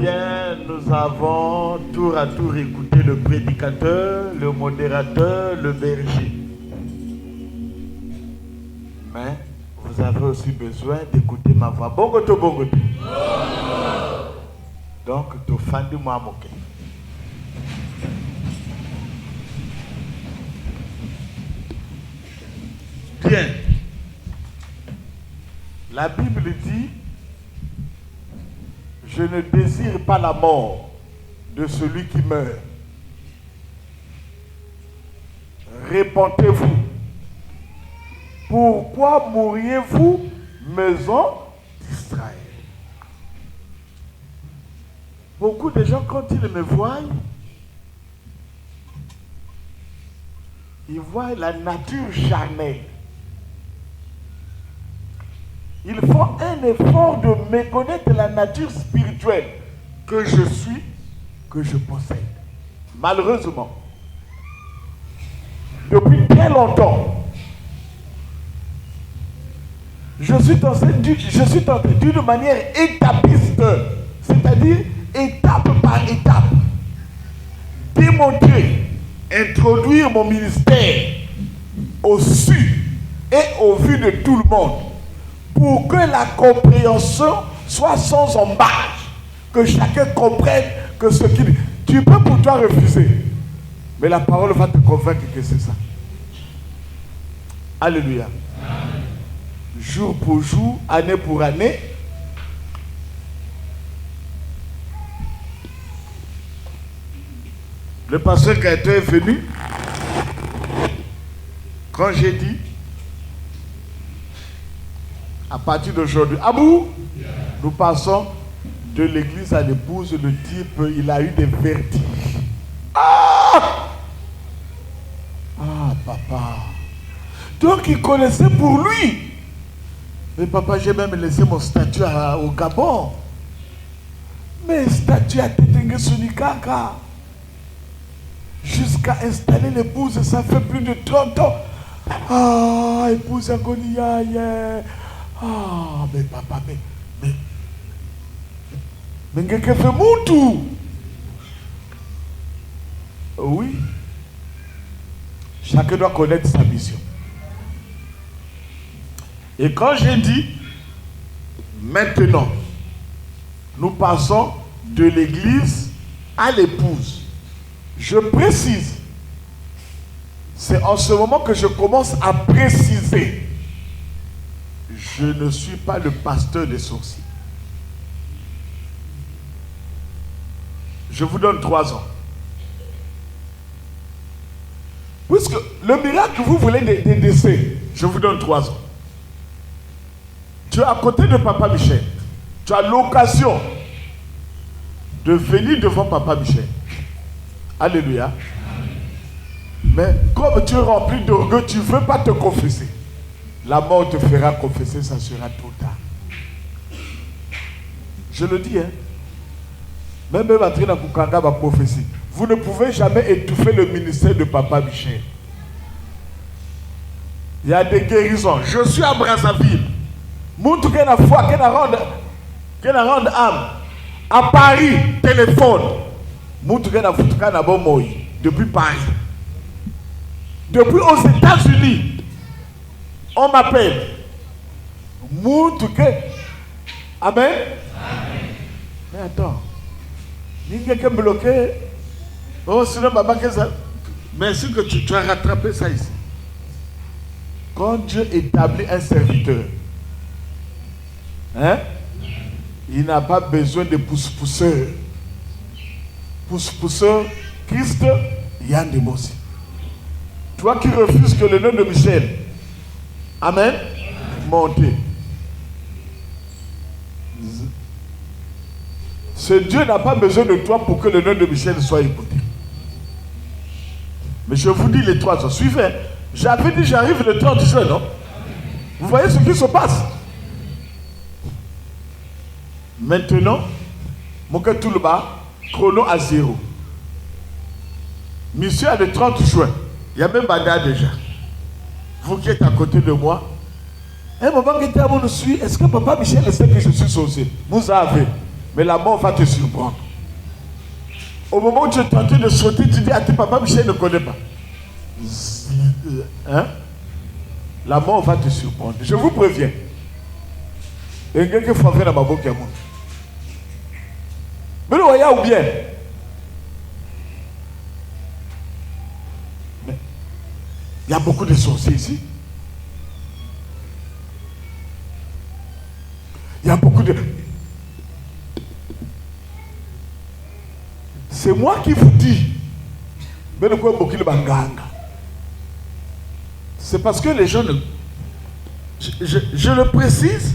Bien, nous avons tour à tour écouté le prédicateur, le modérateur, le berger. Mais vous avez aussi besoin d'écouter ma voix. Bongoto, bongoto. Donc, tu fais du moi moqué. Bien. La Bible dit: je ne désire pas la mort de celui qui meurt. Répondez-vous. Pourquoi mourriez-vous, maison d'Israël? Beaucoup de gens, quand ils me voient, ils voient la nature charnelle. Ils font un effort de méconnaître la nature spirituelle que je suis, que je possède. Malheureusement, depuis très longtemps, je suis tenté d'une manière étapiste, c'est-à-dire étape par étape, démontrer, introduire mon ministère au su et au vu de tout le monde, pour que la compréhension soit sans embâche, que chacun comprenne que ce qu'il... Tu peux pour toi refuser, mais la parole va te convaincre que c'est ça. Alléluia. Amen. Jour pour jour, année pour année, le pasteur Gaëtan est venu quand j'ai dit: à partir d'aujourd'hui, Abou, nous passons de l'église à l'épouse. Le type, il a eu des vertiges. Ah, papa. Donc il connaissait pour lui. Mais papa, j'ai même laissé mon statut au Gabon. Mais statut à Tétengue Sonikaka. Jusqu'à installer l'épouse, ça fait plus de 30 ans. Ah, épouse Agonia, yeah. Ah, mais papa, mais quelqu'un fait mon tout. Oui. Chacun doit connaître sa mission. Et quand j'ai dit, maintenant, nous passons de l'église à l'épouse, je précise. C'est en ce moment que je commence à préciser. Je ne suis pas le pasteur des sorciers. Je vous donne 3 ans. Puisque le miracle que vous voulez des décès, je vous donne 3 ans. Tu es à côté de Papa Michel. Tu as l'occasion de venir devant Papa Michel. Alléluia. Mais comme tu es rempli d'orgueil, tu ne veux pas te confesser. La mort te fera confesser, ça sera trop tard. Je le dis, hein. Même Matrina Kukanga va prophétie. Vous ne pouvez jamais étouffer le ministère de Papa Michel. Il y a des guérisons. Je suis à Brazzaville. Montre qu'elle a foi, qu'elle a rende âme. À Paris, téléphone. Montre qu'elle a foutu qu'elle a bon moi. Depuis Paris. Depuis aux États-Unis, on m'appelle. Montre que. Amen. Mais attends. Il y a quelqu'un bloqué. Oh, sinon, maman, merci que tu as rattrapé ça ici. Quand Dieu établit un serviteur, hein, il n'a pas besoin de pousse-pousseurs. Pousse-pousseurs, Christ, Yann de Mossi. Toi qui refuses que le nom de Michel, amen, montez. Ce Dieu n'a pas besoin de toi pour que le nom de Michel soit écouté. Mais je vous dis les 3 ans. Suivez. J'avais dit j'arrive le 30 juin, non? Vous voyez ce qui se passe? Maintenant, mon cœur tout le bas, chrono à 0. Mission à le 30 juin. Il y a même Banda déjà. Vous qui êtes à côté de moi. Un moment qui était à mon suivi, est-ce que Papa Michel sait que je suis sorcier? Vous avez. Mais la mort va te surprendre. Au moment où tu es tenté de sauter, tu dis à tes papa, Michel ne connaît pas. Hein? La mort va te surprendre. Je vous préviens. Et quelqu'un faut faire dans ma bouche. Mais le voyez ou bien? Il y a beaucoup de sorciers ici. Il y a beaucoup de... C'est moi qui vous dis. Mais le quoi beaucoup de banganga. C'est parce que les gens ne... Je le précise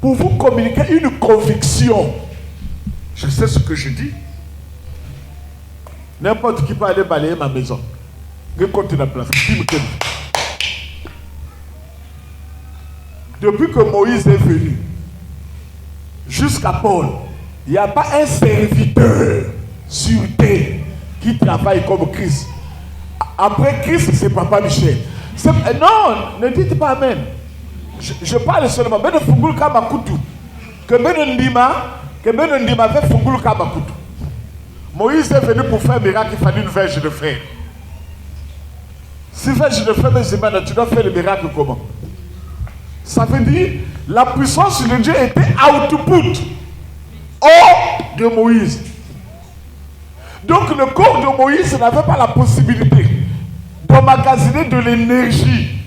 pour vous communiquer une conviction. Je sais ce que je dis. N'importe qui peut aller balayer ma maison. Depuis que Moïse est venu jusqu'à Paul, il n'y a pas un serviteur sur terre qui travaille comme Christ. Après Christ, c'est Papa Michel. Non, ne dites pas Amen. Je parle seulement. Que fait Fungulu Kamakutu. Moïse est venu pour faire un miracle, il fallait une verge de fer. Si verge de fer, tu dois faire le miracle comment? Ça veut dire la puissance de Dieu était output hors de Moïse. Donc le corps de Moïse n'avait pas la possibilité d'emmagasiner de l'énergie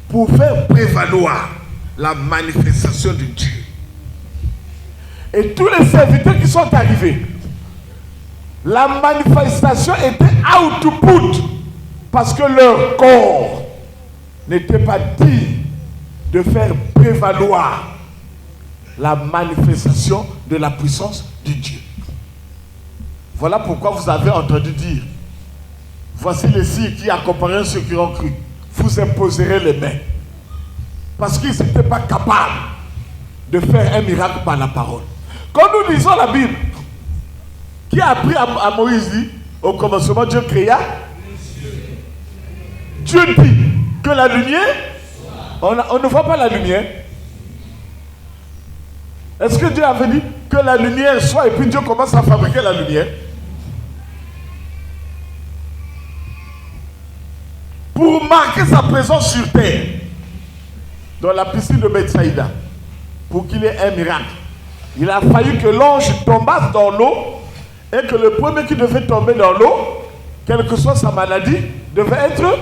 pour faire prévaloir la manifestation de Dieu. Et tous les serviteurs qui sont arrivés, la manifestation était output parce que leur corps n'était pas digne de faire prévaloir la manifestation de la puissance de Dieu. Voilà pourquoi vous avez entendu dire, voici les signes qui accompagneront ceux qui ont cru. Vous imposerez les mains. Parce qu'ils n'étaient pas capables de faire un miracle par la parole. Quand nous lisons la Bible, qui a appris à Moïse dit, au commencement Dieu créa. Dieu dit que la lumière, on ne voit pas la lumière. Est-ce que Dieu avait dit que la lumière soit et puis Dieu commence à fabriquer la lumière? Pour marquer sa présence sur terre, dans la piscine de Bethsaïda, pour qu'il y ait un miracle, il a fallu que l'ange tombasse dans l'eau et que le premier qui devait tomber dans l'eau, quelle que soit sa maladie, devait être...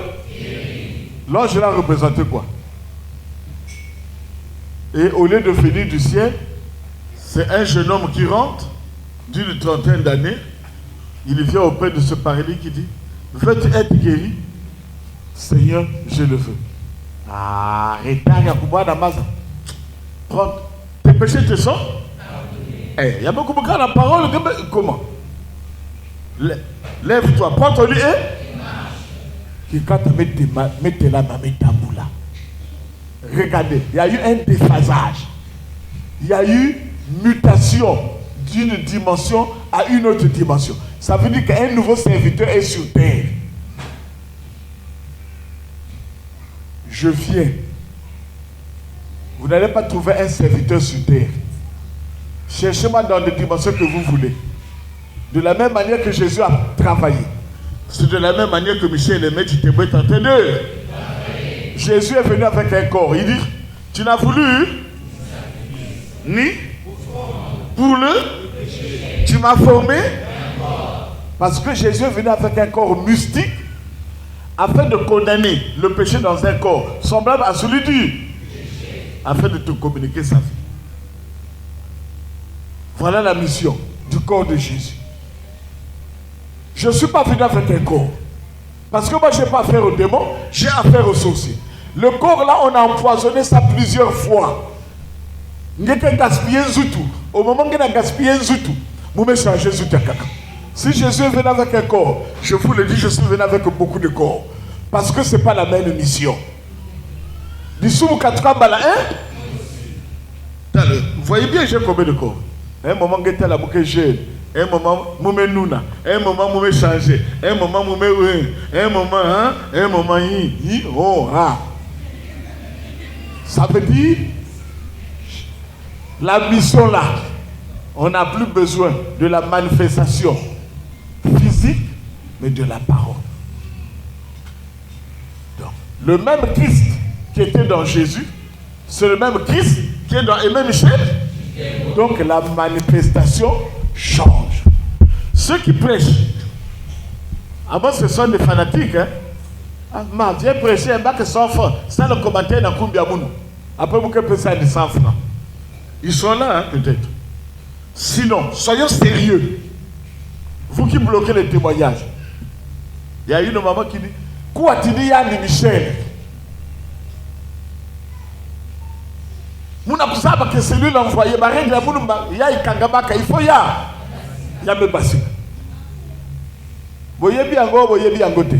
L'ange l'a représenté quoi? Et au lieu de venir du ciel, c'est un jeune homme qui rentre d'une trentaine d'années. Il vient auprès de ce paralytique qui dit, veux-tu être guéri? Seigneur, je le veux. Ah, prends, tes péchés te sont? Il y a beaucoup de gens dans la parole. Comment? Lève-toi, prends ton lit et quand tu mets la main, regardez, il y a eu un déphasage. Il y a eu mutation d'une dimension à une autre dimension. Ça veut dire qu'un nouveau serviteur est sur terre. Je viens. Vous n'allez pas trouver un serviteur sur terre. Cherchez-moi dans les dimensions que vous voulez. De la même manière que Jésus a travaillé. C'est de la même manière que Michel et Maître est en train de. Jésus est venu avec un corps. Il dit, tu n'as voulu ni pour le. Tu m'as formé. Parce que Jésus est venu avec un corps mystique afin de condamner le péché dans un corps semblable à celui du. Afin de te communiquer sa vie. Voilà la mission du corps de Jésus. Je ne suis pas venu avec un corps. Parce que moi, je n'ai pas affaire aux démons, j'ai affaire aux sorciers. Le corps là, on a empoisonné ça plusieurs fois. On a gaspillé Zoutou. Au moment où on a gaspillé Zoutou, vous me changez Zoutou. Si Jésus est venu avec un corps, je vous le dis, je suis venu avec beaucoup de corps. Parce que ce n'est pas la même mission. Vous voyez bien, j'ai combien de corps? Un moment, je suis la boucle jeune. Un moment, je me nouna. Un moment, je me changer. Un moment, je me un moment, hein? Un moment, oh, ah. Ça veut dire, la mission là, On n'a plus besoin de la manifestation physique, mais de la parole. Donc, le même Christ qui était dans Jésus, c'est le même Christ qui est dans Aimé Michel. Donc la manifestation change. Ceux qui prêchent, avant ce sont des fanatiques, hein? Ah, viens prêcher un bac 100 francs, sans le commentaire dans Kumbiamounou. Après, vous pouvez ça de 100 francs. Ils sont là, hein, peut-être. Sinon, soyons sérieux. Vous qui bloquez les témoignages. Il y a une maman qui dit, quoi tu dis Yann Michel? Mouna kusaba que celui l'envoyé, ma règle à Mounouba, il y a Ikangabaka, il faut ya. Il y a me bassi. Voyez bien go, voyez bien côté.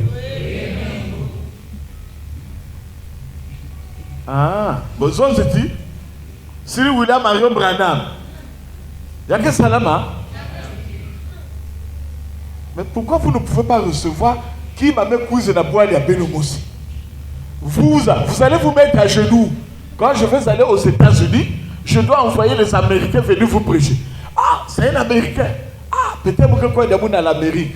Ah, besoin de dit, si William Marion Branham, il y a que Salama. Mais pourquoi vous ne pouvez pas recevoir qui m'a mis cousin à boire à Benomosi? Vous allez vous mettre à genoux. Quand je vais aller aux États-Unis, je dois envoyer les Américains venir vous prêcher. Ah, c'est un Américain. Ah, peut-être que quoi il y a à l'Amérique.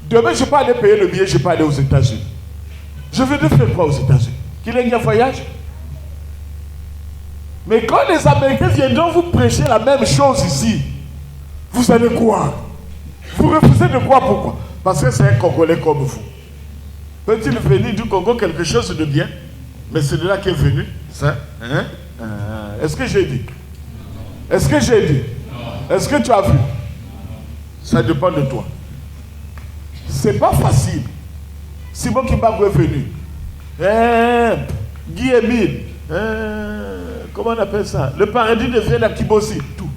Demain, je ne vais pas aller payer le billet, je ne vais pas aller aux États-Unis. Je vais faire quoi aux États-Unis? Qu'il y ait un voyage? Mais quand les Américains viendront vous prêcher la même chose ici, vous allez croire. Vous refusez de croire, pourquoi? Parce que c'est un Congolais comme vous. Peut-il venir du Congo quelque chose de bien? Mais c'est de là qu'est venu ça. Hein? Est-ce que j'ai dit? Est-ce que j'ai dit? Est-ce que tu as vu? Ça dépend de toi. C'est pas facile. Simon Kimbangu est venu. Guy Emile. Comment on appelle ça? Le paradis devient la Kibosi. Tout.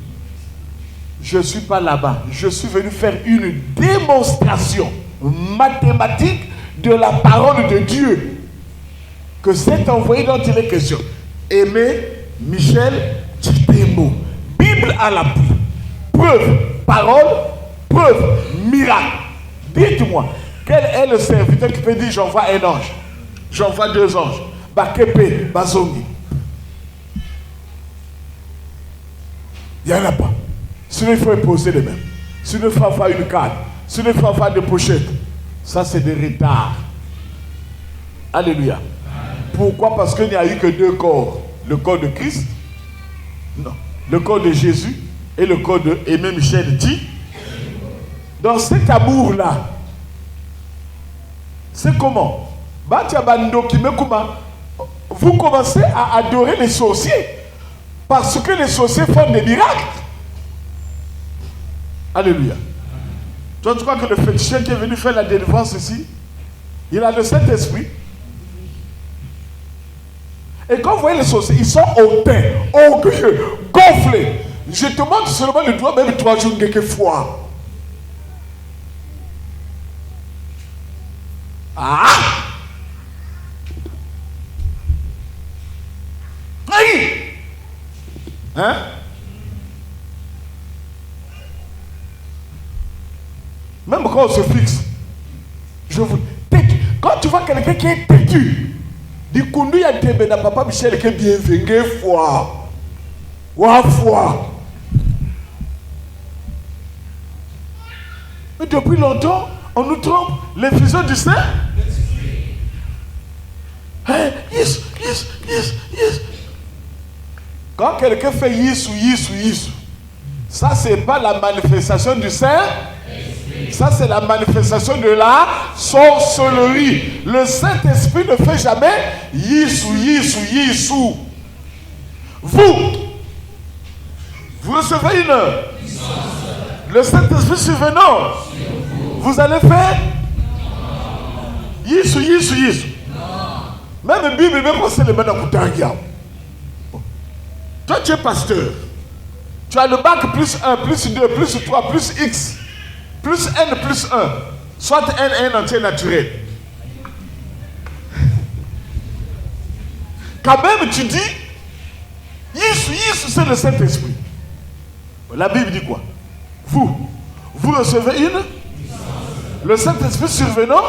Je ne suis pas là-bas. Je suis venu faire une démonstration mathématique de la parole de Dieu. Que cet envoyé dont il est question. Aimé Michel Tchitembo. Bible à l'appui. Preuve, parole, preuve, miracle. Dites-moi, quel est le serviteur qui peut dire j'envoie un ange? J'envoie 2 anges. Bakepe, Bazongi. Il n'y en a pas. Sinon, il faut imposer les mêmes. Sinon, il faut avoir une carte. Sinon, il faut avoir des pochettes. Ça, c'est des retards. Alléluia. Pourquoi? Parce qu'il n'y a eu que 2 corps. Le corps de Christ, non. Le corps de Jésus et le corps de Aimé Michel dit. Dans cet amour-là, c'est comment? Vous commencez à adorer les sorciers. Parce que les sorciers font des miracles. Alléluia. Toi, tu crois que le féticheur qui est venu faire la délivrance ici, il a le Saint-Esprit? Et quand vous voyez les sorciers, ils sont hautains, orgueilleux, gonflés. Je te montre seulement le doigt, même 3 jours quelquefois. Ah! Aïe! Hein? Même quand on se fixe, je vous têtu. Quand tu vois quelqu'un qui est têtu, dit Koundou ya tebe na papa Michel qui est bien vengé foi. Wa foi. Mais depuis longtemps, on nous trompe. Les fusions du Saint. Hein? Yes. Quand quelqu'un fait yes, ça c'est pas la manifestation du Saint. Ça c'est la manifestation de la sorcellerie. Le Saint-Esprit ne fait jamais yisou. Vous recevez une. Le Saint-Esprit survenant. Vous allez faire yisou. Même la Bible, même c'est le maintenant Koutangia. Toi tu es pasteur. Tu as le bac plus 1, plus 2, plus 3, plus X. Plus N plus 1, soit N entier naturel. Quand même tu dis, Yisou, c'est le Saint-Esprit. La Bible dit quoi? Vous recevez une. Le Saint-Esprit survenant,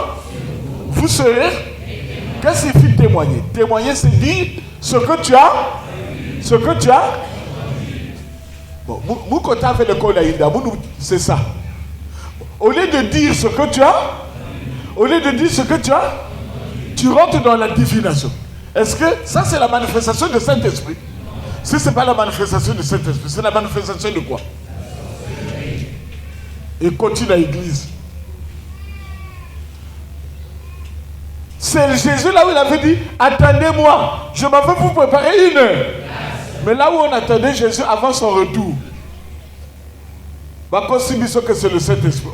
vous serez. Qu'est-ce qu'il fait témoigner? Témoigner, c'est dire ce que tu as. Bon, mon côté avec le Kolaïda, c'est ça. Au lieu de dire ce que tu as, tu rentres dans la divination. Est-ce que ça c'est la manifestation du Saint-Esprit? Si ce n'est pas la manifestation du Saint-Esprit, c'est la manifestation de quoi? Et continue à l'église. C'est Jésus là où il avait dit, attendez-moi, je m'en vais vous préparer une heure. Mais là où on attendait Jésus avant son retour, que c'est le Saint-Esprit.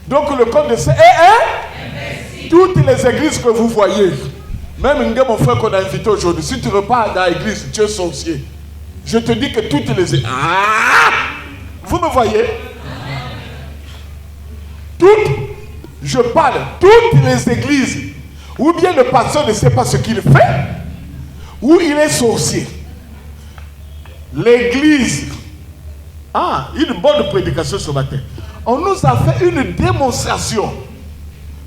Donc le corps de Saint toutes les églises que vous voyez, même mon frère qu'on a invité aujourd'hui, si tu repars dans l'église, tu es sorcier. Je te dis que toutes les églises. Vous me voyez? Je parle, toutes les églises, ou bien le pasteur ne sait pas ce qu'il fait, ou il est sorcier. L'église, une bonne prédication ce matin. On nous a fait une démonstration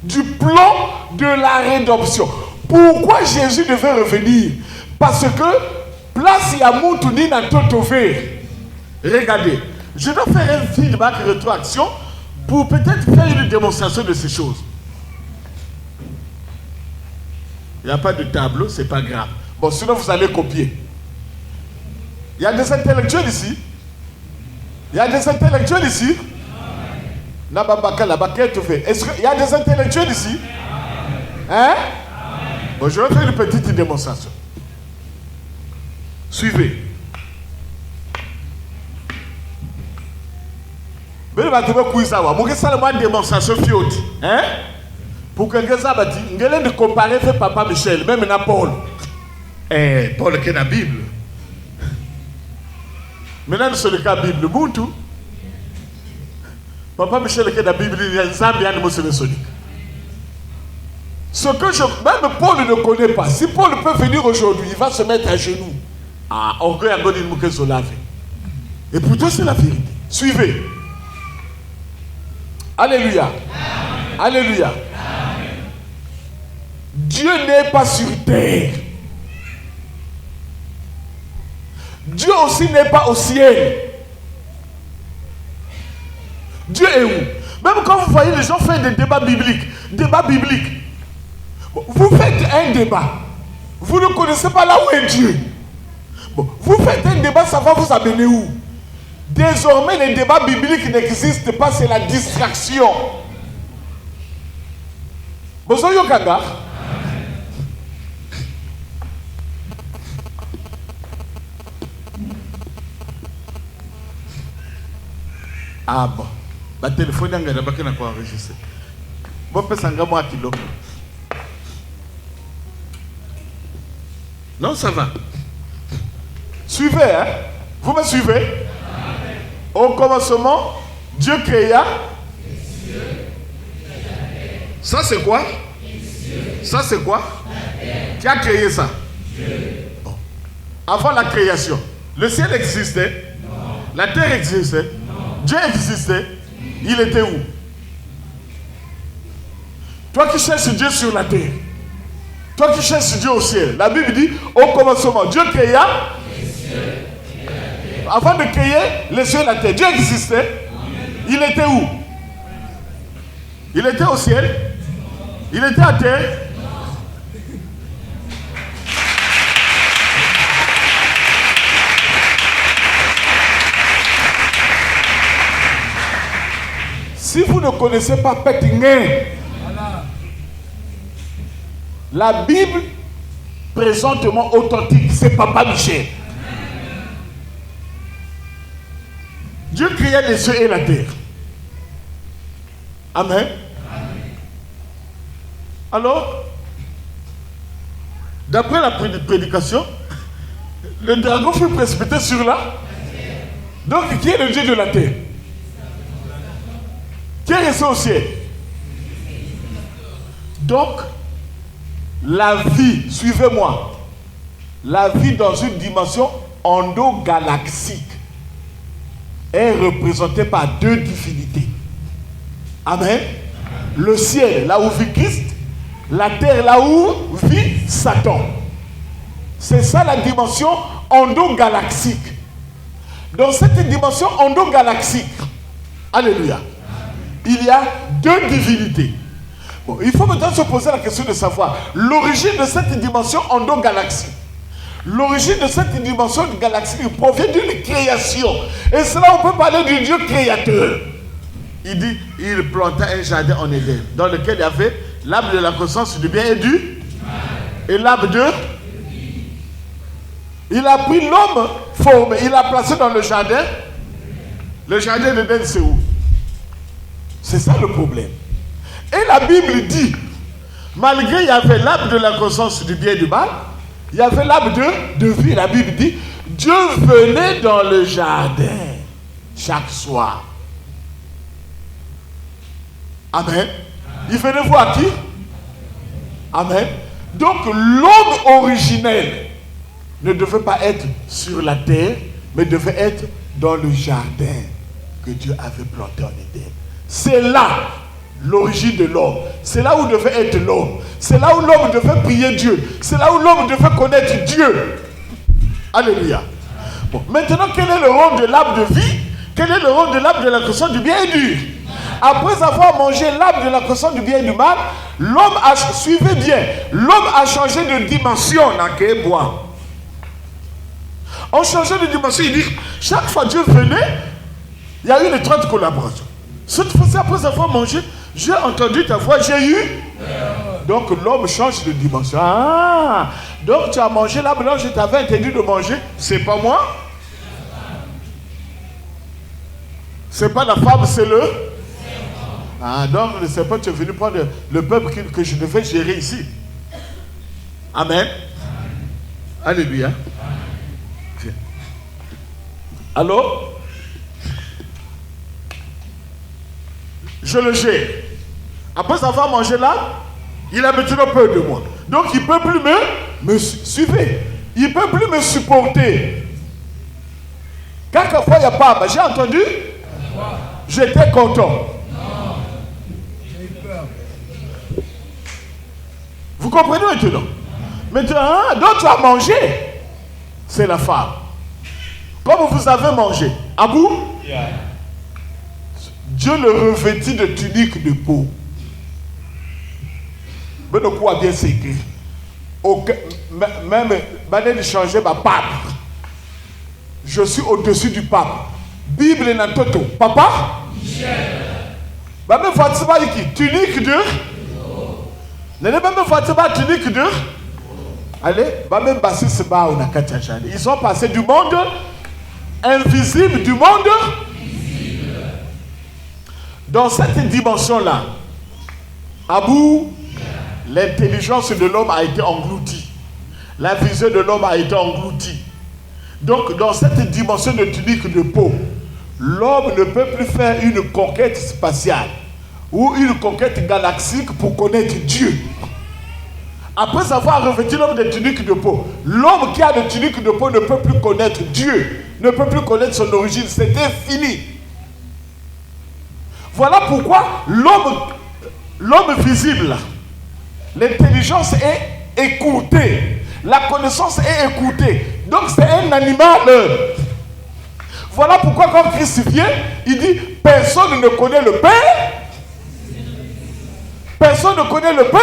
du plan de la rédemption. Pourquoi Jésus devait revenir? Parce que place Yamoutouni n'a totové. Regardez, je dois faire un feedback rétroaction pour peut-être faire une démonstration de ces choses. Il n'y a pas de tableau, c'est pas grave. Bon, sinon vous allez copier. Il y a des intellectuels ici. Il y a des intellectuels ici. Est-ce qu'il y a des intellectuels ici? Hein? Bon, je vais faire une petite démonstration. Suivez. Mais je vais faire une démonstration fiote. Hein? Pour que vous ayez comparer avec Papa Michel, même dans Paul. Paul qui est dans la Bible. Maintenant, c'est le cas de la Bible. Papa Michel qui est dans la Bible, il y a un Zambien de Monsieur Sonic. Ce que même Paul ne connaît pas. Si Paul peut venir aujourd'hui, il va se mettre à genoux. Et pourtant, c'est la vérité. Suivez. Alléluia. Amen. Alléluia. Amen. Dieu n'est pas sur terre. Dieu aussi n'est pas au ciel. Dieu est où? Même quand vous voyez les gens faire des débats bibliques, bon, vous faites un débat. Vous ne connaissez pas là où est Dieu. Bon, vous faites un débat, ça va vous amener où? Désormais, les débats bibliques n'existent pas, c'est la distraction. Bonsoir Yokanga. Bon. Ma téléphone n'a pas enregistré. Bon, peut-être moi kilo. Non, ça va. Suivez, hein? Vous me suivez? Au commencement, Dieu créa. Ça c'est quoi? Ça c'est quoi? Qui a créé ça? Bon. Avant la création, le ciel existait? Non. La terre existait? Non. Dieu existait? Il était où? Toi qui cherches Dieu sur la terre, toi qui cherches Dieu au ciel, la Bible dit au commencement, Dieu créa. Avant de créer les cieux et la terre, Dieu existait. Il était où? Il était au ciel? Il était à terre? Si vous ne connaissez pas Pétingé, la Bible présentement authentique, c'est Papa Michel. Dieu créa les cieux et la terre. Amen. Alors, d'après la prédication, le dragon fut précipité sur la. Donc, qui est le Dieu de la terre? Qui est resté au ciel? Donc, la vie, suivez-moi, la vie dans une dimension endogalaxique est représentée par deux divinités. Amen. Le ciel, là où vit Christ, la terre, là où vit Satan. C'est ça la dimension endogalaxique. Dans cette dimension endogalaxique, alléluia, il y a deux divinités. Bon, il faut maintenant se poser la question de savoir l'origine de cette dimension endogalaxique. L'origine de cette dimension galactique provient d'une création. Et cela, on peut parler du Dieu créateur. Il dit, il planta un jardin en Éden, dans lequel il y avait l'arbre de la connaissance du bien et du et l'arbre de. Il a pris l'homme formé, il l'a placé dans le jardin. Le jardin d'Éden, c'est où? C'est ça le problème. Et la Bible dit, malgré il y avait l'arbre de la connaissance du bien et du mal, il y avait l'arbre de vie. La Bible dit, Dieu venait dans le jardin chaque soir. Amen. Il venait voir qui? Amen. Donc l'homme originel ne devait pas être sur la terre, mais devait être dans le jardin que Dieu avait planté en Éden. C'est là l'origine de l'homme. C'est là où devait être l'homme. C'est là où l'homme devait prier Dieu. C'est là où l'homme devait connaître Dieu. Alléluia. Bon, maintenant, quel est le rôle de l'arbre de vie? Quel est le rôle de l'arbre de la connaissance du bien et du? Après avoir mangé l'arbre de la connaissance du bien et du mal, l'homme a, suivez bien, l'homme a changé de dimension. En changeant de dimension, il dit, chaque fois que Dieu venait, il y a eu une étroite collaboration. Cette fois-ci, après avoir mangé, j'ai entendu ta voix, j'ai eu. Donc l'homme change de dimension. Ah, donc tu as mangé l'arbre, là je t'avais interdit de manger, c'est pas moi. C'est pas la femme, c'est le. Ah, donc le serpent, tu es venu prendre le peuple que je devais gérer ici. Amen. Alléluia. Alors, je le gère. Après avoir mangé là, il a maintenant peur de moi. Donc il ne peut plus me suivre. Il ne peut plus me supporter. Quelquefois, il n'y a pas. J'ai entendu. J'étais content. Vous comprenez maintenant? Maintenant, donc tu as mangé. C'est la femme. Comme vous avez mangé. À bout? Yeah. Dieu le revêtit de tunique de peau. Mais de quoi bien s'écrire? Même, manière de changer ma pape. Je suis au-dessus du pape. Bible et Nantoto. Papa? Même Fatima ici. Tunique de? Même Fatima tunique de? Allez, même Bassis Ba ou Nakachachani. Ils sont passés du monde invisible, du monde visible. Dans cette dimension-là, Abou, l'intelligence de l'homme a été engloutie. La vision de l'homme a été engloutie. Donc, dans cette dimension de tunique de peau, l'homme ne peut plus faire une conquête spatiale ou une conquête galactique pour connaître Dieu. Après avoir revêtu l'homme de tunique de peau, l'homme qui a de tunique de peau ne peut plus connaître Dieu, ne peut plus connaître son origine. C'était fini. Voilà pourquoi l'homme visible, l'intelligence est écoutée, la connaissance est écoutée. Donc c'est un animal. Voilà pourquoi quand Christ vient, il dit personne ne connaît le Père. Personne ne connaît le Père.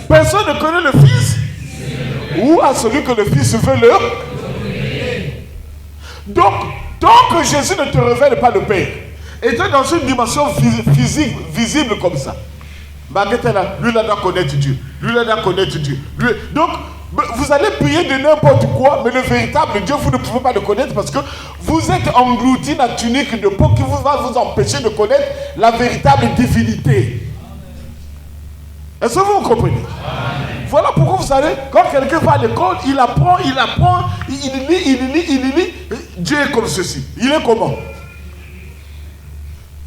Personne ne connaît le Fils. Ou à celui que le Fils veut le. Donc, tant que Jésus ne te révèle pas le Père, et tu es dans une dimension physique, visible comme ça, lui là doit connaître Dieu. Lui là doit connaître Dieu. Donc, vous allez prier de n'importe quoi, mais le véritable Dieu, vous ne pouvez pas le connaître parce que vous êtes englouti dans la tunique de peau qui va vous empêcher de connaître la véritable divinité. Est-ce que vous comprenez? Amen. Voilà pourquoi vous savez, quand quelqu'un va à l'école, il apprend, il lit. Dieu est comme ceci. Il est comment?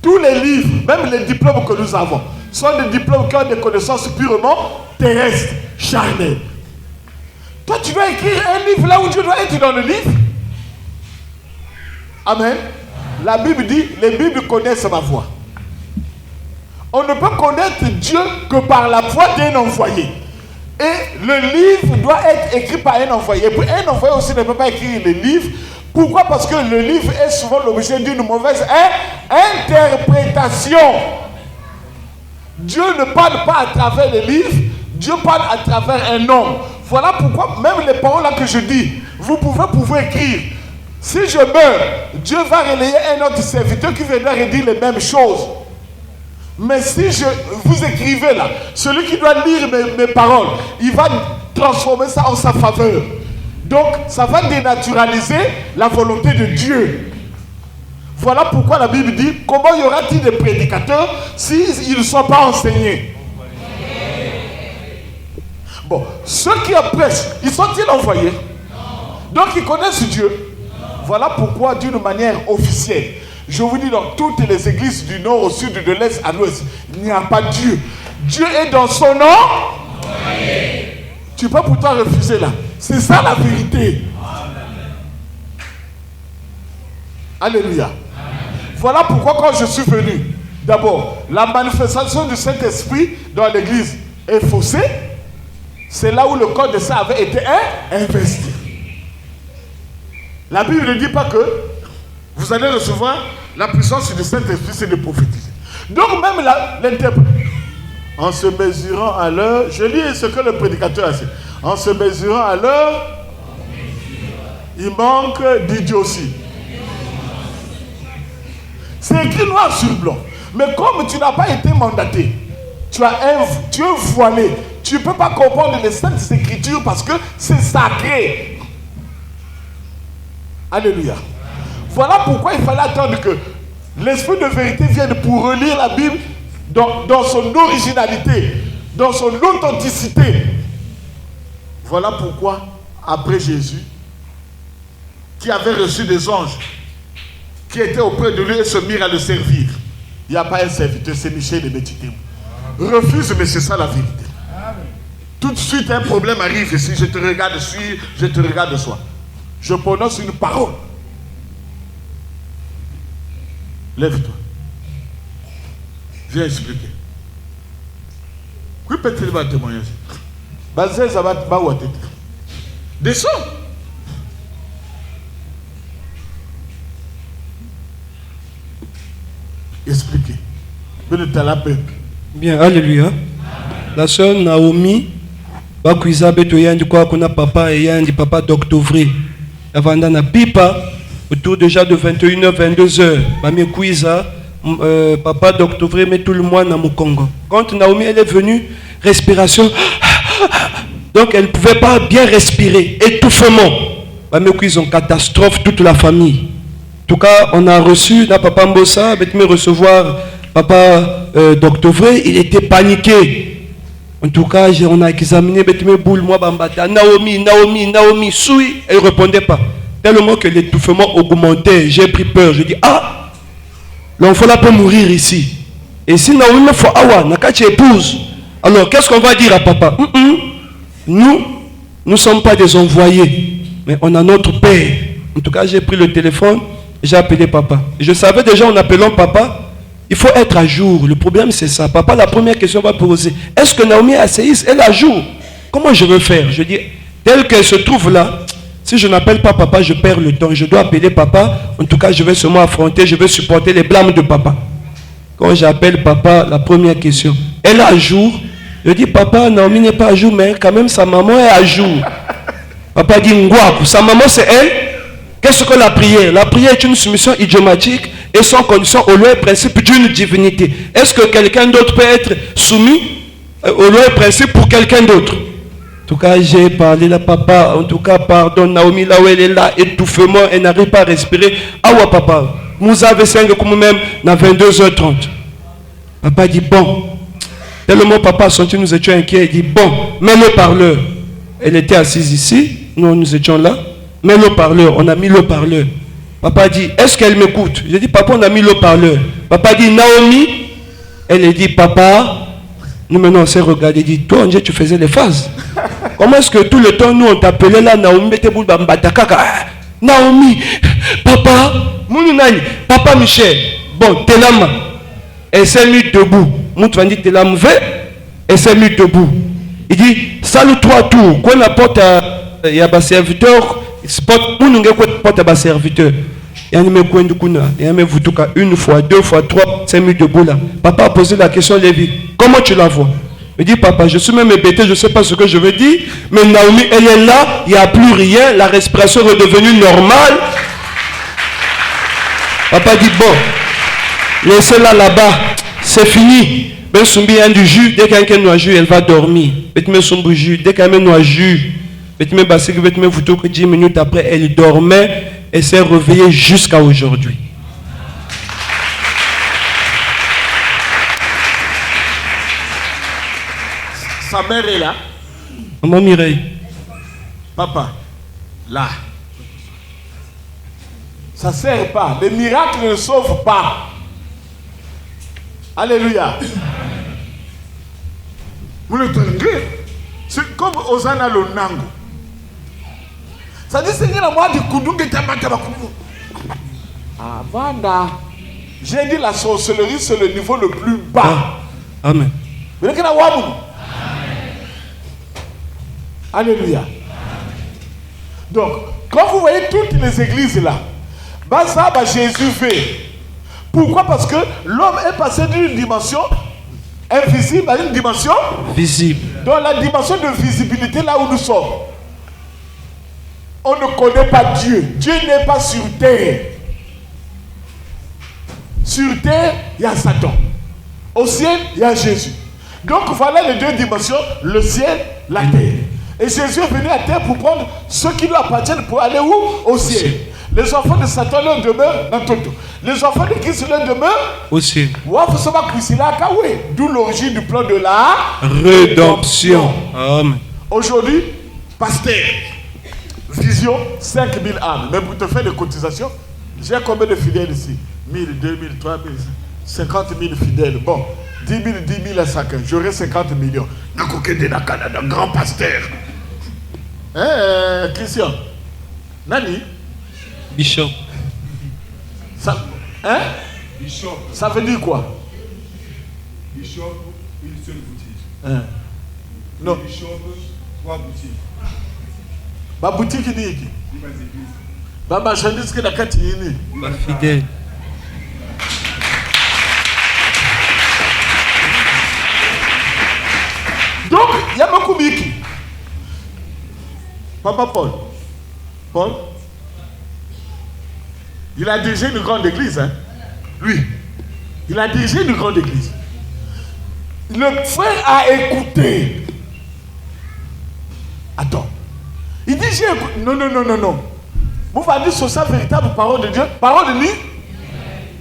Tous les livres, même les diplômes que nous avons, sont des diplômes qui ont des connaissances purement terrestres, charnelles. Toi, tu dois écrire un livre là où Dieu doit être dans le livre. Amen. La Bible dit, les Bibles connaissent ma voix. On ne peut connaître Dieu que par la voix d'un envoyé. Et le livre doit être écrit par un envoyé. Et puis un envoyé aussi ne peut pas écrire le livre Pourquoi? Parce que le livre est souvent l'objet d'une mauvaise interprétation. Dieu ne parle pas à travers les livres, Dieu parle à travers un homme. Voilà pourquoi même les paroles là que je dis, vous pouvez écrire. Si je meurs, Dieu va relayer un autre serviteur qui viendra redire les mêmes choses. Mais si vous écrivez là, celui qui doit lire mes paroles, il va transformer ça en sa faveur. Donc, ça va dénaturaliser la volonté de Dieu. Voilà pourquoi la Bible dit, comment y aura-t-il des prédicateurs s'ils ne sont pas enseignés? Bon, ceux qui prêchent, ils sont-ils envoyés? Donc, ils connaissent Dieu. Voilà pourquoi, d'une manière officielle, je vous dis, dans toutes les églises du nord au sud, de l'est à l'ouest, il n'y a pas Dieu. Dieu est dans son nom. Tu peux pourtant refuser là. C'est ça la vérité. Alléluia. Voilà pourquoi quand je suis venu, d'abord, la manifestation du Saint-Esprit dans l'église est faussée. C'est là où le corps de ça avait été investi. La Bible ne dit pas que vous allez recevoir la puissance du Saint-Esprit, c'est de prophétiser. Donc même l'interprète, en se mesurant à l'heure, je lis ce que le prédicateur a dit, en se mesurant à l'heure, il manque d'idiotie. C'est écrit noir sur blanc. Mais comme tu n'as pas été mandaté, tu es voilé, tu ne peux pas comprendre les saintes écritures parce que c'est sacré. Alléluia. Voilà pourquoi il fallait attendre que l'esprit de vérité vienne pour relire la Bible dans son originalité, dans son authenticité. Voilà pourquoi, après Jésus, qui avait reçu des anges, qui étaient auprès de lui et se mirent à le servir. Il n'y a pas un serviteur, c'est Michel et Métitém. Refuse, mais c'est ça la vérité. Tout de suite, un problème arrive ici, je te regarde dessus, je te regarde de soi. Je prononce une parole. Lève-toi. Viens expliquer. Qui peut-il va témoigner? Basé, ça va te battre. Descends. Expliquez. Bien, alléluia. La sœur Naomi, Bakuiza Beto Yandi quoi qu'on a papa et Yandi papa d'Octobre. Avant na pipa, autour déjà de 21h, 22h. Mamie Kuiza, papa d'Octobre, met tout le monde dans mon Congo. Quand Naomi elle est venue, respiration. Donc elle ne pouvait pas bien respirer. Étouffement. Mamie Kuiza en catastrophe, toute la famille. En tout cas, on a reçu, là, papa Mbossa, avec me recevoir papa d'Octobre, il était paniqué. En tout cas, on a examiné mes boules, moi, Bambata, Naomi, Soui, elle ne répondait pas. Tellement que l'étouffement augmentait, j'ai pris peur. Je dis, l'enfant là peut mourir ici. Et si Naomi me fait awa, Nakachi épouse, alors qu'est-ce qu'on va dire à papa? Nous ne sommes pas des envoyés, mais on a notre père. En tout cas, j'ai pris le téléphone, j'ai appelé papa. Je savais déjà en appelant papa, il faut être à jour. Le problème c'est ça. Papa, la première question va poser. Est-ce que Naomi est asséiste? Elle est à jour. Comment je veux faire? Je dis, tel qu'elle se trouve là, si je n'appelle pas papa, je perds le temps. Je dois appeler papa. En tout cas, je vais seulement affronter, je vais supporter les blâmes de papa. Quand j'appelle papa, la première question. Elle est à jour? Je dis, papa, Naomi n'est pas à jour, mais quand même sa maman est à jour. Papa dit, Ngwaku, sa maman c'est elle? Qu'est-ce que la prière? La prière est une soumission idiomatique et sans condition au loi et principe d'une divinité. Est-ce que quelqu'un d'autre peut être soumis au loi et principe pour quelqu'un d'autre? En tout cas, j'ai parlé là, papa. En tout cas, pardon, Naomi, là où elle est là, étouffement, elle n'arrive pas à respirer. Ah ouais, papa, nous avons 5 comme même, à 22h30. Papa dit, bon. Tellement papa a senti, nous étions inquiets. Il dit, bon, mets le parleur. Elle était assise ici, nous étions là. Mets le parleur, on a mis le parleur. Papa dit, est-ce qu'elle m'écoute? J'ai dit, papa, on a mis le parleur. Papa dit, Naomi. Elle a dit, papa. Nous maintenant on s'est regardé, il dit, toi, tu faisais les phases. Comment est-ce que tout le temps, nous, on t'appelait là, Naomi, Naomi, papa, Moununani, papa Michel. Bon, Telama. Elle s'est mise debout. Moutoua dit, Telama, elle s'est mise debout. Il dit, salut 3 tours. Quand on apporte il y a un serviteur, spot mununge ko porte ba serviteur. Yani me kwendu kuna, yani me vutuka une fois, deux fois, trois, 5 minutes de boula. Papa a posé la question Lévi, comment tu la vois? Il dit papa, je suis même hébété, je ne sais pas ce que je veux dire, mais Naomi elle est là, il n'y a plus rien, la respiration est devenue normale. Papa dit bon, laissez-la là-bas, c'est fini. Ben Sumbi a du jus, dès qu'un noix jus, elle va dormir. Betme Sumbu jus, dès qu'un noix jus, Betme Basik, Betme Vutouk, 10 minutes après, elle dormait et s'est réveillée jusqu'à aujourd'hui. Sa mère est là. Maman Mireille. Papa, là. Ça ne sert pas. Les miracles ne sauvent pas. Alléluia. C'est comme Osana Lonango. Ça dit, Seigneur, moi, du Koudougue, Avanda. J'ai dit la sorcellerie, c'est le niveau le plus bas. Amen. Alléluia. Donc, quand vous voyez toutes les églises là, Jésus fait. Pourquoi? Parce que l'homme est passé d'une dimension invisible à une dimension visible. Dans la dimension de visibilité, là où nous sommes, on ne connaît pas Dieu. Dieu n'est pas sur terre. Sur terre, il y a Satan. Au ciel, il y a Jésus. Donc voilà les deux dimensions, le ciel, la terre. Et Jésus est venu à terre pour prendre ceux qui lui appartiennent pour aller où? Au ciel. Les enfants de Satan leur demeurent dans tout. Les enfants de Christ leur demeurent au ciel. D'où l'origine du plan de la rédemption. Amen. Aujourd'hui, pasteur, vision 5000 âmes. Mais pour te faire des cotisations, j'ai combien de fidèles ici? 1000, 2000, 3000, 50 000 fidèles. Bon, 10 000 à chacun. J'aurai 50 millions. Un grand pasteur. Hein, Christian? Nani? Bishop. Ça, hein? Bishop. Ça veut dire quoi? Bishop, une seule boutique. Hein? Non. Bishop, 3 boutiques. Ma boutique ni iki? Ma église. Ma marchandise qui est la katini. Ma fidèle. Donc, il y a beaucoup Miki. Papa Paul. Paul. Il a dirigé une grande église, hein? Lui. Il a dirigé une grande église. Le frère a écouté. Attends. Il dit, j'ai écouté. Non. Vous allez dire sur sa véritable parole de Dieu. Parole de lui.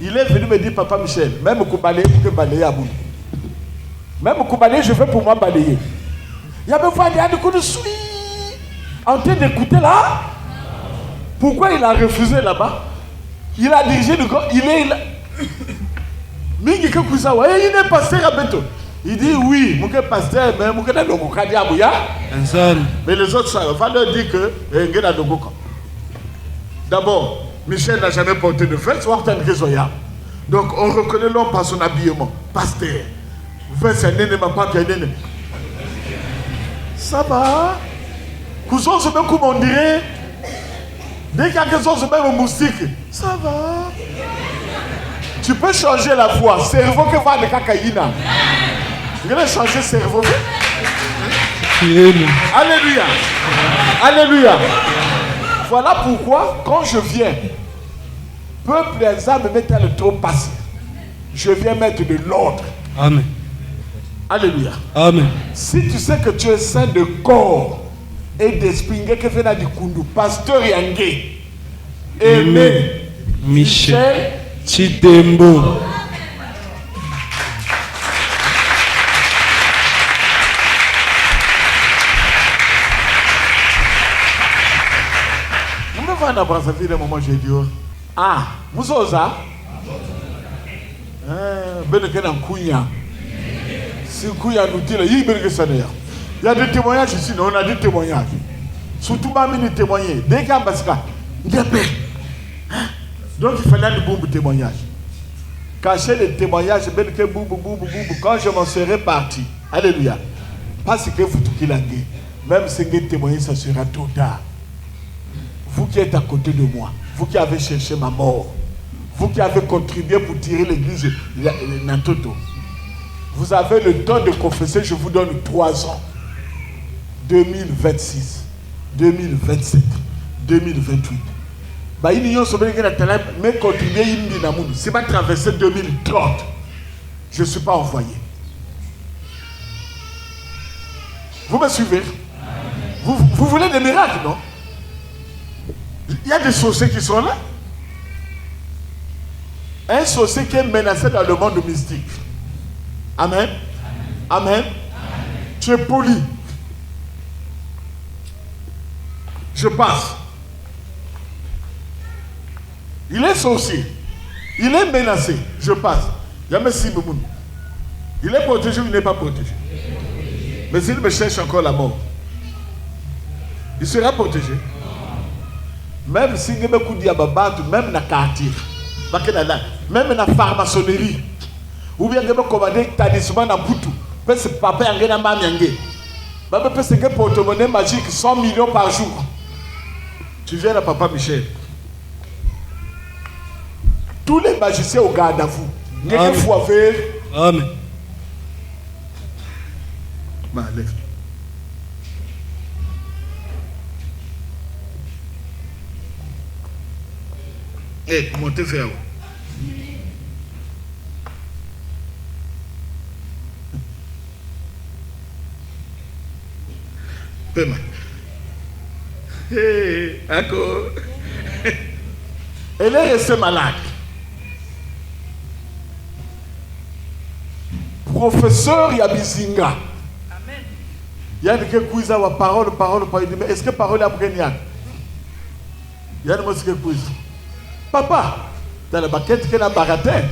Il est venu me dire, Papa Michel, même Koubalé, vous pouvez balayer à bout. Même Koubalé, je veux pour moi balayer. Il y a même fois, il y a des coups de suie. En train d'écouter là. Pourquoi il a refusé là-bas? Il a dirigé le corps, il est là. Il est pasteur à Beto. Il dit oui, mon pasteur, mais mon mais les autres, il va leur dire que d'abord, Michel n'a jamais porté de fête, donc on reconnaît l'homme par son habillement. Pasteur, ça va? Cousin, c'est même comme on dirait. Dès qu'il y a quelque chose, même au moustique, ça va. Tu peux changer la voix. Cerveau que va de cacaïna. Tu veux changer cerveau. Alléluia. Alléluia. Voilà pourquoi, quand je viens, peuple les âmes me mettent à le trop passé. Je viens mettre de l'ordre. Amen. Alléluia. Amen. Si tu sais que tu es saint de corps et d'esprit, que fait du kundu, pasteur Yangé, Aimé, Michel Chidembo. Vous me voyez dans Brazzaville, un moment j'ai dit, ah, vous osez? Il y a des témoignages ici, on a des témoignages. Surtout Mami nous témoigner. Dès qu'il y a un basika, il y a paix. Donc il fallait un bon témoignage. Cacher les témoignages, quand je m'en serai parti. Alléluia. Parce que vous tout qui l'avez. Même si vous témoignez, ça sera trop tard. vous qui êtes à côté de moi, vous qui avez cherché ma mort, vous qui avez contribué pour tirer l'église Nantoto, vous avez le temps de confesser, je vous donne 3 ans. 2026, 2027, 2028. Bah, il y a mais contribuer, si va traverser 2030, je ne suis pas envoyé. Vous me suivez? Vous voulez des miracles, non? Il y a des sorciers qui sont là. Un sorcier qui est menacé dans le monde mystique. Amen. Amen. Tu es poli. Je passe. Il est sorcier. Il est menacé. Je passe. Il est protégé ou il n'est pas protégé? Mais s'il me cherche encore la mort, il sera protégé. Même si il y a beaucoup de même dans le quartier, même dans la pharmaçonnerie, ou bien il y a commandé talisman dans Boutou, parce que papa a un mamie. Papa peut se faire porte-monnaie magique 100 millions par jour. Tu viens à Papa Michel. Tous les magiciens au garde à vous. Amen. Bah, lève. Eh, comment te faire? Pema. Hey, d'accord. Elle est restée malade. Professeur Yabizinga. Amen. Il y a des gens qui disent parole. Mais est-ce que parole est après Niak? Il y a des gens qui disent papa, dans la baquette qui est la bagatelle.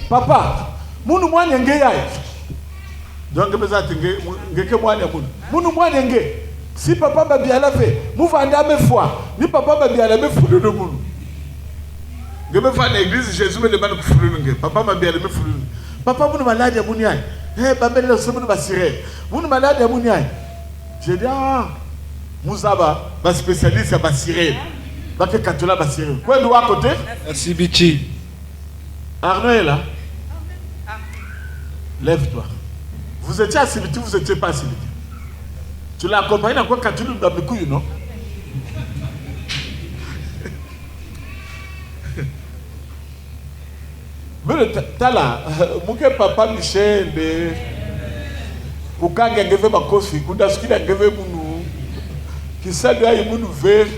Papa, mon moi n'y a donc si papa m'a bien lavé, nous vendons mes foi. Ni papa m'a bien lavé fou de nous. Je me fais à l'église, Jésus me demande fou de papa m'a bien lavé fou de nous. Papa mon malade à Mouniaï. Eh, papa le semble va cirer. Mon malade à Mouniaï. J'ai dit ah, Mouzaba, ma spécialiste à Bassiré. Parce que Katola Bassiré. Quoi doit à côté? Asibichi. Arnaud est là. Lève-toi. Vous étiez à Sibiti, vous n'étiez pas à Sibiti. Tu l'as accompagné dans quoi quand tu l'as mis couille, non? Mais le tala, mon papa Michel, Kouka Gangeve Makosi, Koudaski Gangeve Mounou, qui salue à Mounou Ver.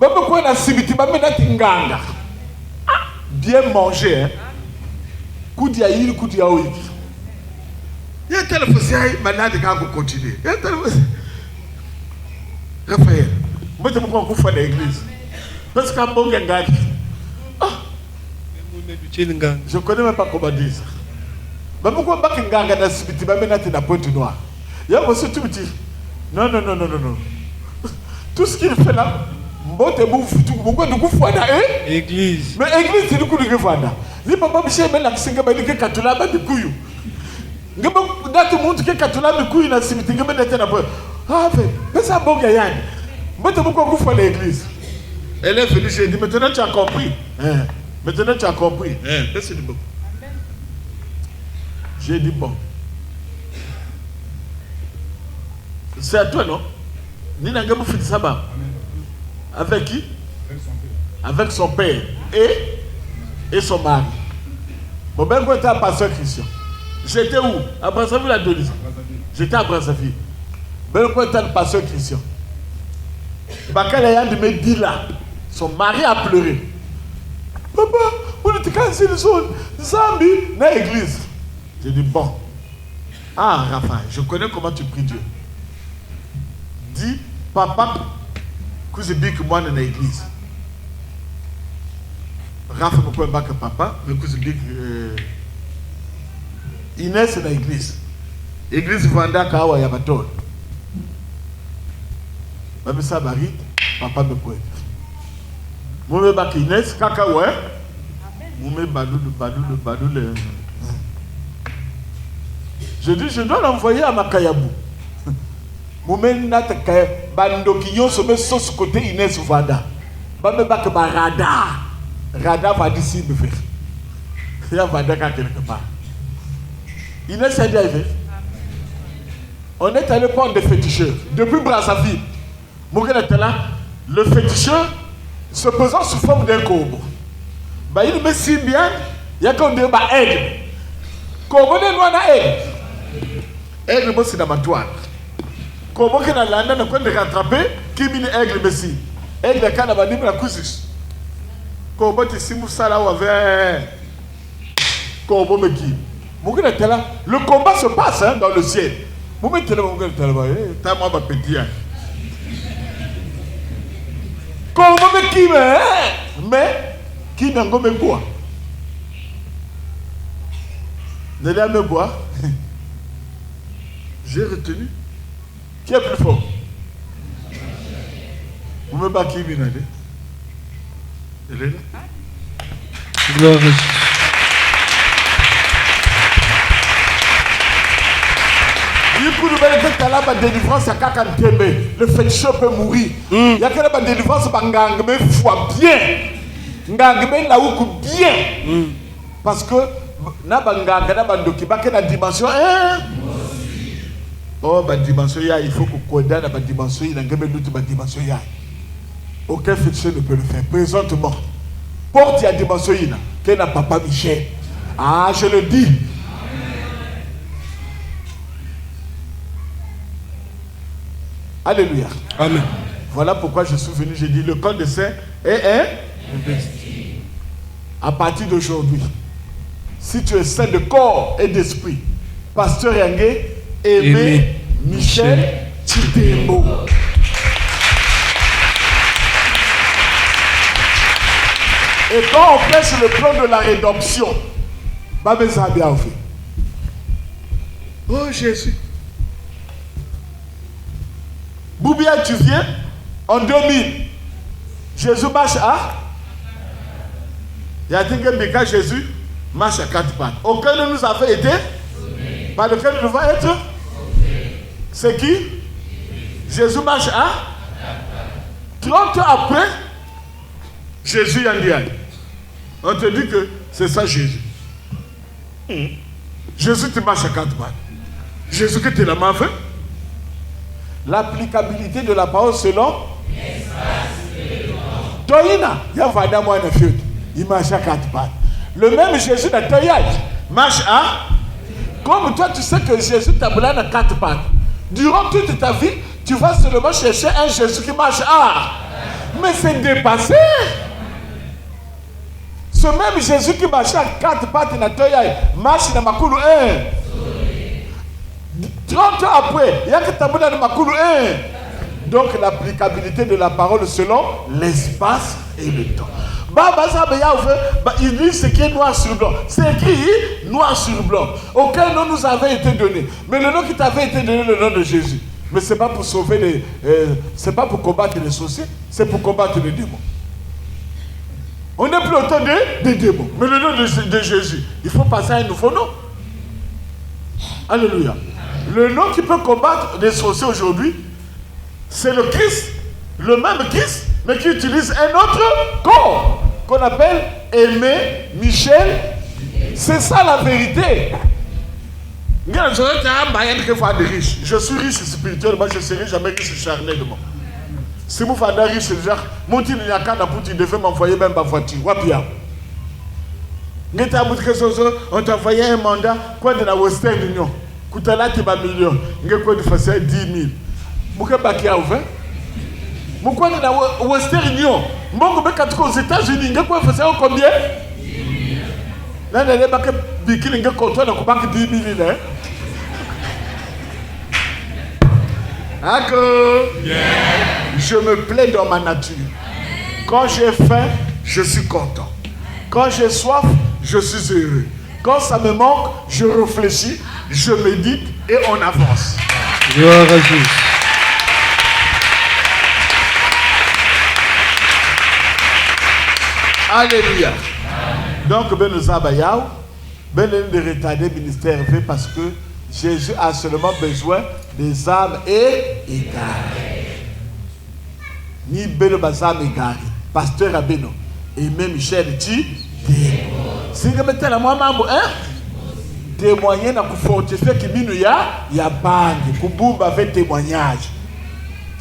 Mais pourquoi on a Sibiti, mais Tinganga? Bien manger, hein? Koudia il, Koudia oui. Il y a un téléphone, malade qui va continuer. Il y a un téléphone. Raphaël, moi je me crois qu'on fait l'église. Parce qu'un bon gars. Je ne connais même pas comment dire ça. Mais pourquoi pas qu'un gars dans ce petit bain dans Pointe Noire? Il y a aussi tout petit. Non. Tout ce qu'il fait là, Église. Mais l'église, c'est du coup de Gavana. Ni papa Michel, mais la Singa, mais que Katula, mais du couillou. Dans tout le monde qui est Katula, mais couillou, dans ce petit bain dans Pointe. Ah, mais ça, bon gars, mais tu as beaucoup fait l'église. Elle est venue, j'ai dit, maintenant tu as compris. Maintenant tu as compris. C'est du bon. J'ai dit bon. C'est à toi, non? Ni n'a pas fait ça. Avec qui? Avec son père et son mari. Bon, ben, quand tu es pasteur Christian, j'étais où? À Brazzaville, à Denise. J'étais à Brazzaville. Ben, quand tu es pasteur Christian, Bakal Ayand me dit là, son mari a pleuré. Papa, on était cassé le son, Zambi, dans l'église. J'ai dit bon. Ah, Raphaël, je connais comment tu pries Dieu. Dis, papa, que c'est bien que moi dans l'église. Raphaël me connaît pas que papa, mais que c'est bien que Inès est dans l'église. L'église Vanda Kawa Yabatol. Même ça, Marie, papa me connaît. Moi, je suis Inès, Kakaoué. Moi, Badoul. Je dis, je dois l'envoyer à Makayabou. Moi, bandokinyo sommet sauce côté Inès Vanda. Bambe bak ba radar. Radar va d'ici me faire. Il y a Vanda quelque part. Inès est arrivé. On est allé prendre des féticheurs. Depuis Brazzaville. Mouguel était là. Le féticheur se posant sous forme d'un corbeau. Bah il me signe bien. Il y a comme des aigle. Corbeau n'est pas un aigle. Aigle, c'est dans ma toile. Corbeau qui est dans l'année, on a rattrapé. Qui mine aigle, mais si. Aigle, quand on a dit, la cousis. Corbeau, tu sais, ça là où avait. Corbeau, mais qui. Mouguel était là. Le combat se passe hein, dans le ciel. Vous mettez là, Mouguel était là. T'as moi, ma petite. Corbeau, mais qui, mais. Qui n'a pas même bois. N'allez à me boire. J'ai retenu. Qui est plus fort? Vous me battez, Minade. Elle est là. Gloire à Jésus. Du coup, nous allons faire la délivrance à Kakantembe. Le féticheur peut mourir. Il y a que la délivrance, mais il faut bien. Ngangme la ouku bien. Parce que na banganga na bandoki ba na dimension oh ba dimension ya il faut que koda na ba dimension il ngame doute ba dimension ya. Aucun féticheur ne peut le faire présentement. Porte ya dimension ina que na papa Michel. Ah, je le dis. Alléluia. Amen. Voilà pourquoi je suis venu, j'ai dit le corps de saint est à partir d'aujourd'hui, si tu es saint de corps et d'esprit, pasteur Yangé, Aimé Michel Chidembo. Et quand on prêche le plan de la rédemption, Babé ça a bien fait. Oh Jésus. Boubia, tu viens en 2000. Jésus marche à. Il y a dit que Jésus marche à 4 pattes. Aucun de nous avait été. Par lequel nous va être. C'est qui? Jésus marche à. 30 ans après, Jésus en dit. On te dit que c'est ça Jésus. Jésus te marche à 4 pattes. Jésus que tu l'as mal fait. L'applicabilité de la parole selon Toïna, il y a Vada moi une fête. Il marche à 4 pattes. Le même Jésus de Toyage marche à. Comme toi tu sais que Jésus t'a brûlé à 4 pattes. Durant toute ta vie, tu vas seulement chercher un Jésus qui marche à. Mais c'est dépassé. Ce même Jésus qui marche à 4 pattes dans Toyage marche dans Makulu 1. 30 ans après, il y a que Taboula de Makulu 1. Donc l'applicabilité de la parole selon l'espace et le temps. Il dit ce qui est noir sur blanc. C'est écrit noir sur blanc. Aucun nom nous avait été donné. Mais le nom qui t'avait été donné, le nom de Jésus. Mais ce n'est pas pour sauver les. C'est pas pour combattre les sorciers, c'est pour combattre les démons. On n'est plus autant des démons. Mais le nom de Jésus, il faut passer à un nouveau nom. Alléluia. Le nom qui peut combattre les sorciers aujourd'hui, c'est le Christ, le même Christ, mais qui utilise un autre corps, qu'on appelle Aimé Michel. C'est ça la vérité. Je suis riche spirituellement, je ne serai jamais riche charnellement. Si vous faites riche, c'est déjà, mon petit il devait m'envoyer même ma voiture. Wapia. On t'a envoyé un mandat, quoi de la Western Union. Koutala tu vas million, quoi de faire 10 000. Pourquoi pas qu'il y a ouvert? Pourquoi de la Western Union? Moi, aux États-Unis, quoi faire combien? Là, il y a pas que Bikini, il y a contrôle, on va 10 000. Je me plais dans ma nature. Quand j'ai faim, je suis content. Quand j'ai soif, je suis heureux. Quand ça me manque, je réfléchis, je médite et on avance. Gloire à Jésus. Alléluia. Donc, ben nous abayao, ben de retarder le ministère parce que Jésus a seulement besoin des âmes et égarées. ni beno bazame gari pasteur abeno et même Michel dit c'est que mettre la moi mambo hein témoigner na ku fortifier ki minu ya bangi kubumba avec témoignage.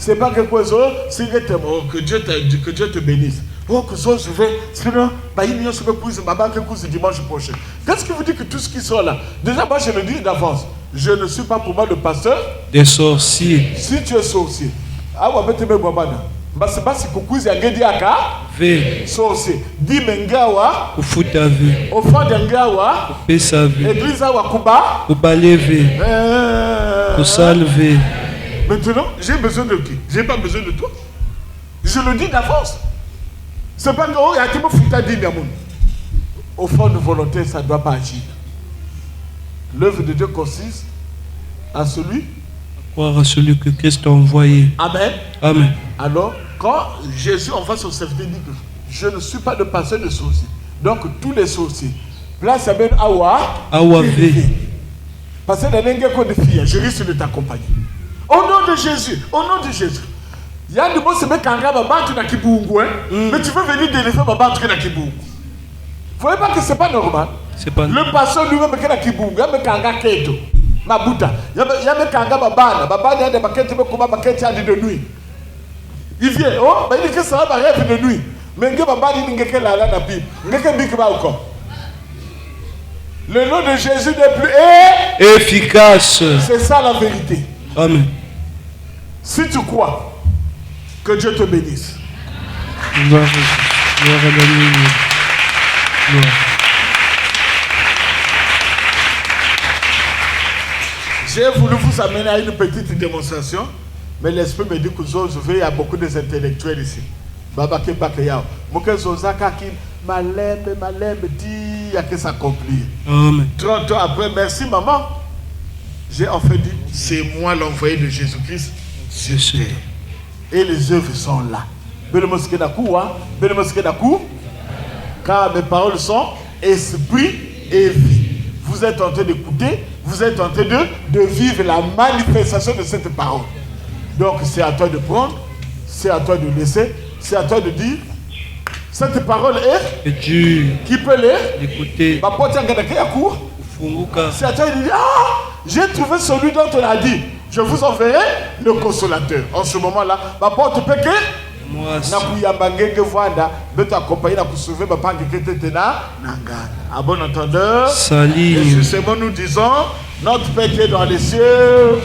C'est pas quelque chose, c'est que Dieu te bénisse. Oh, que ça, je vais. Sinon, il y a un dimanche prochain. Qu'est-ce qui vous dit que tout ce qui sont là? Déjà, moi, je le dis d'avance. Je ne suis pas pour moi le pasteur des sorciers. Si tu es sorcier, ah, on va te mettre Bobana. Parce que si tu es V. sorcier, dis Mengawa, au foot à V. au fond d'Engawa, au Pesa V. Église à Wakuba, au balai V. Au salve. Maintenant, j'ai besoin de qui? J'ai pas besoin de toi. Je le dis d'avance. C'est pas que oh, il y a qui me fout à dire, au fond de volonté, ça ne doit pas agir. L'œuvre de Dieu consiste à celui. Croire à celui que Christ a envoyé. Amen. Amen. Alors, quand Jésus envoie son serviteur, il dit que je ne suis pas le pasteur de sorciers. Donc, tous les sorciers. Place à Ben Awa. Awa V. Parce que dans l'engue de filles, je risque de t'accompagner. Au nom de Jésus, au nom de Jésus. Il y a des mots qui me kanga babantu na kibungu, mais tu veux venir délever babantu na kibungu. Vous voyez pas que c'est pas normal. C'est pas le pasteur lui-même qui na kibungu, il me kanga keto, mabuta. Il me kanga babana, babana il y a des baketi me kuba baketi adi de nuit. Il vient, oh, bah il dit que ça va rêve de nuit. Mais que babana il dit que la na Bible, ngeke bikba encore. Le nom de Jésus n'est plus efficace. C'est ça la vérité. Amen. Si tu crois, que Dieu te bénisse. Gloire à Gloire. J'ai voulu vous amener à une petite démonstration, mais l'esprit me dit que il y a beaucoup d'intellectuels ici. Babake Bakayao. Moke Zozaka qui malembe dit il y a que ça accomplir. Amen. 30 ans après, merci maman. J'ai en fait dit, c'est moi l'envoyé de Jésus-Christ sur terre. Et les œuvres sont là. Car mes paroles sont esprit et vie. Vous êtes en train d'écouter, vous êtes en train de vivre la manifestation de cette parole. Donc c'est à toi de prendre, c'est à toi de laisser, c'est à toi de dire, cette parole est Dieu qui peut lire, écouter. C'est à toi de dire, ah, j'ai trouvé celui dont on a dit. Je vous enverrai le consolateur. En ce moment-là, ma porte péché. Moi, à bon entendeur, salut. et justement nous disons, notre péché dans les cieux.